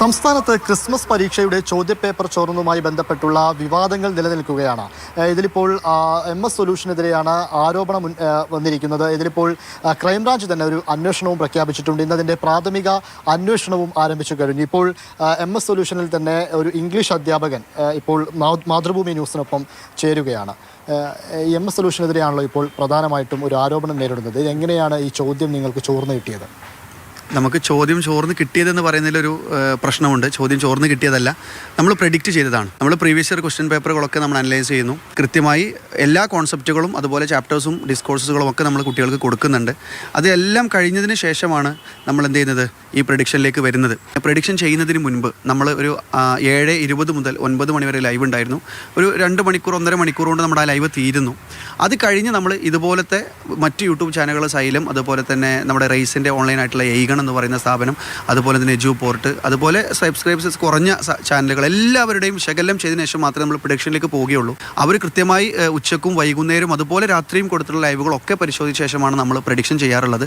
സംസ്ഥാനത്ത് ക്രിസ്മസ് പരീക്ഷയുടെ ചോദ്യപേപ്പർ ചോർന്നതുമായി ബന്ധപ്പെട്ടുള്ള വിവാദങ്ങൾ നിലനിൽക്കുകയാണ്. ഇതിലിപ്പോൾ MS സൊല്യൂഷനെതിരെയാണ് ആരോപണം വന്നിരിക്കുന്നത്. ഇതിലിപ്പോൾ ക്രൈംബ്രാഞ്ച് തന്നെ ഒരു അന്വേഷണവും പ്രഖ്യാപിച്ചിട്ടുണ്ട്. ഇന്നതിൻ്റെ പ്രാഥമിക അന്വേഷണവും ആരംഭിച്ചു കഴിഞ്ഞു. ഇപ്പോൾ MS സൊല്യൂഷനിൽ തന്നെ ഒരു ഇംഗ്ലീഷ് അധ്യാപകൻ ഇപ്പോൾ മാതൃഭൂമി ന്യൂസിനൊപ്പം ചേരുകയാണ്. MS സൊല്യൂഷനെതിരെയാണല്ലോ ഇപ്പോൾ പ്രധാനമായിട്ടും ഒരു ആരോപണം നേരിടുന്നത്. എങ്ങനെയാണ് ഈ ചോദ്യം നിങ്ങൾക്ക് ചോർന്ന് കിട്ടിയത്? നമുക്ക് ചോദ്യം ചോർന്ന് കിട്ടിയതെന്ന് പറയുന്നതിലൊരു പ്രശ്നമുണ്ട്. ചോദ്യം ചോർന്ന് കിട്ടിയതല്ല, നമ്മൾ പ്രെഡിക്റ്റ് ചെയ്തതാണ്. നമ്മൾ പ്രീവിയസ് ഇയർ ക്വസ്റ്റ്യൻ പേപ്പറുകളൊക്കെ നമ്മൾ അനലൈസ് ചെയ്യുന്നു. കൃത്യമായി എല്ലാ കോൺസെപ്റ്റുകളും അതുപോലെ ചാപ്റ്റേഴ്സും ഡിസ്കോഴ്സുകളും ഒക്കെ നമ്മൾ കുട്ടികൾക്ക് കൊടുക്കുന്നുണ്ട്. അതെല്ലാം കഴിഞ്ഞതിന് ശേഷമാണ് നമ്മൾ എന്ത് ചെയ്യുന്നത്, ഈ പ്രഡിക്ഷനിലേക്ക് വരുന്നത്. പ്രഡിക്ഷൻ ചെയ്യുന്നതിന് മുൻപ് നമ്മൾ ഒരു 7:20 മുതൽ 9 മണി വരെ ലൈവ് ഉണ്ടായിരുന്നു. ഒരു 2 മണിക്കൂർ 1.5 മണിക്കൂർ കൊണ്ട് നമ്മുടെ ആ ലൈവ് തീരുന്നു. അത് കഴിഞ്ഞ് നമ്മൾ ഇതുപോലത്തെ മറ്റ് യൂട്യൂബ് ചാനലുകൾ സൈലം, അതുപോലെ തന്നെ നമ്മുടെ റൈസിൻ്റെ ഓൺലൈനായിട്ടുള്ള എയ്ഗൺ എന്ന് പറയുന്ന സ്ഥാപനം, അതുപോലെ തന്നെ എജു പോർട്ട്, അതുപോലെ സബ്സ്ക്രൈബേഴ്സ് കുറഞ്ഞ ചാനലുകൾ എല്ലാവരുടെയും ശകലം ചെയ്തതിനു ശേഷം മാത്രമേ നമ്മൾ പ്രൊഡക്ഷനിലേക്ക് പോവുകയുള്ളൂ. അവർ കൃത്യമായി ഉച്ചക്കും വൈകുന്നേരം അതുപോലെ രാത്രിയും കൊടുത്തിട്ടുള്ള ലൈവുകളൊക്കെ പരിശോധിച്ച ശേഷമാണ് നമ്മൾ പ്രഡിക്ഷൻ ചെയ്യാറുള്ളത്.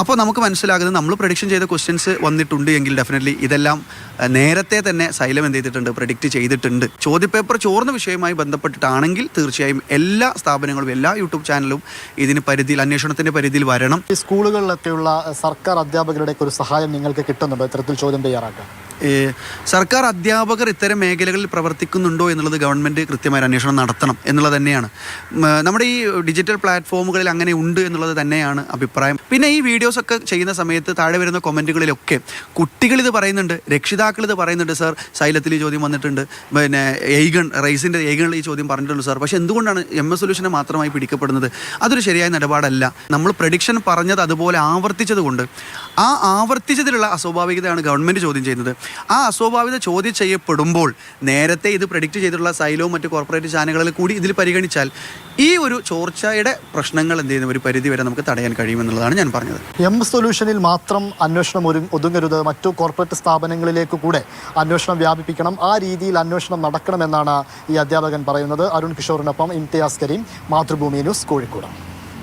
അപ്പോൾ നമുക്ക് മനസ്സിലാകുന്നത്, നമ്മൾ പ്രഡിക്ഷൻ ചെയ്ത ക്വസ്റ്റ്യൻസ് വന്നിട്ടുണ്ട് എങ്കിൽ ഡെഫിനറ്റ്ലി ഇതെല്ലാം നേരത്തെ തന്നെ സൈലം എന്ത് ചെയ്തിട്ടുണ്ട്, പ്രഡിക്റ്റ് ചെയ്തിട്ടുണ്ട്. ചോദ്യപേപ്പർ ചോർന്ന വിഷയവുമായി ബന്ധപ്പെട്ടിട്ടാണെങ്കിൽ തീർച്ചയായും എല്ലാ സ്ഥാപനങ്ങളും എല്ലാ യൂട്യൂബ് ചാനലും ഇതിന് പരിധിയിൽ, അന്വേഷണത്തിൻ്റെ പരിധിയിൽ വരണം. ഈ സ്കൂളുകളിലൊക്കെയുള്ള സർക്കാർ അധ്യാപകരുടെ ഒരു സഹായം നിങ്ങൾക്ക് കിട്ടുന്നുണ്ടോ ഇത്തരത്തിൽ ചോദ്യം തയ്യാറാക്കാൻ? സർക്കാർ അധ്യാപകർ ഇത്തരം മേഖലകളിൽ പ്രവർത്തിക്കുന്നുണ്ടോ എന്നുള്ളത് ഗവൺമെൻറ് കൃത്യമായ അന്വേഷണം നടത്തണം എന്നുള്ളത് തന്നെയാണ്. നമ്മുടെ ഈ ഡിജിറ്റൽ പ്ലാറ്റ്ഫോമുകളിൽ അങ്ങനെ ഉണ്ട് എന്നുള്ളത് തന്നെയാണ് അഭിപ്രായം. പിന്നെ ഈ വീഡിയോസൊക്കെ ചെയ്യുന്ന സമയത്ത് താഴെ വരുന്ന കൊമൻറ്റുകളിലൊക്കെ കുട്ടികളിത് പറയുന്നുണ്ട്, രക്ഷിതാക്കൾ ഇത് പറയുന്നുണ്ട്, സാർ സൈലത്തിൽ ഈ ചോദ്യം വന്നിട്ടുണ്ട്, പിന്നെ റൈസിൻ്റെ എയ്ഗണിൽ ഈ ചോദ്യം പറഞ്ഞിട്ടുണ്ട് സാർ. പക്ഷേ എന്തുകൊണ്ടാണ് MS സൊല്യൂഷനെ മാത്രമായി പിടിക്കപ്പെടുന്നത്? അതൊരു ശരിയായ നിലപാടല്ല. നമ്മൾ പ്രഡിക്ഷൻ പറഞ്ഞത് അതുപോലെ ആവർത്തിച്ചത് കൊണ്ട് ആ ആവർത്തിച്ചതിലുള്ള അസ്വാഭാവികതയാണ് ഗവൺമെൻറ് ചോദ്യം ചെയ്യുന്നത്. ആ അസ്വാഭാവികത ചോദ്യം ചെയ്യപ്പെടുമ്പോൾ നേരത്തെ ഇത് പ്രെഡിക്റ്റ് ചെയ്തിട്ടുള്ള സൈലവും മറ്റ് കോർപ്പറേറ്റ് ചാനലുകളിൽ കൂടി ഇതിൽ പരിഗണിച്ചാൽ ഈ ഒരു ചോർച്ചയുടെ പ്രശ്നങ്ങൾ എന്ത് ചെയ്യുന്ന ഒരു പരിധി വരെ നമുക്ക് തടയാൻ കഴിയുമെന്നുള്ളതാണ് ഞാൻ പറഞ്ഞത്. MS സൊല്യൂഷനിൽ മാത്രം അന്വേഷണം ഒതുങ്ങരുത്, മറ്റു കോർപ്പറേറ്റ് സ്ഥാപനങ്ങളിലേക്ക് കൂടെ അന്വേഷണം വ്യാപിപ്പിക്കണം, ആ രീതിയിൽ അന്വേഷണം നടക്കണമെന്നാണ് ഈ അധ്യാപകൻ പറയുന്നത്. അരുൺ കിഷോറിനൊപ്പം ഇംതിയാസ് കരീം, മാതൃഭൂമി ന്യൂസ്, കോഴിക്കോട്.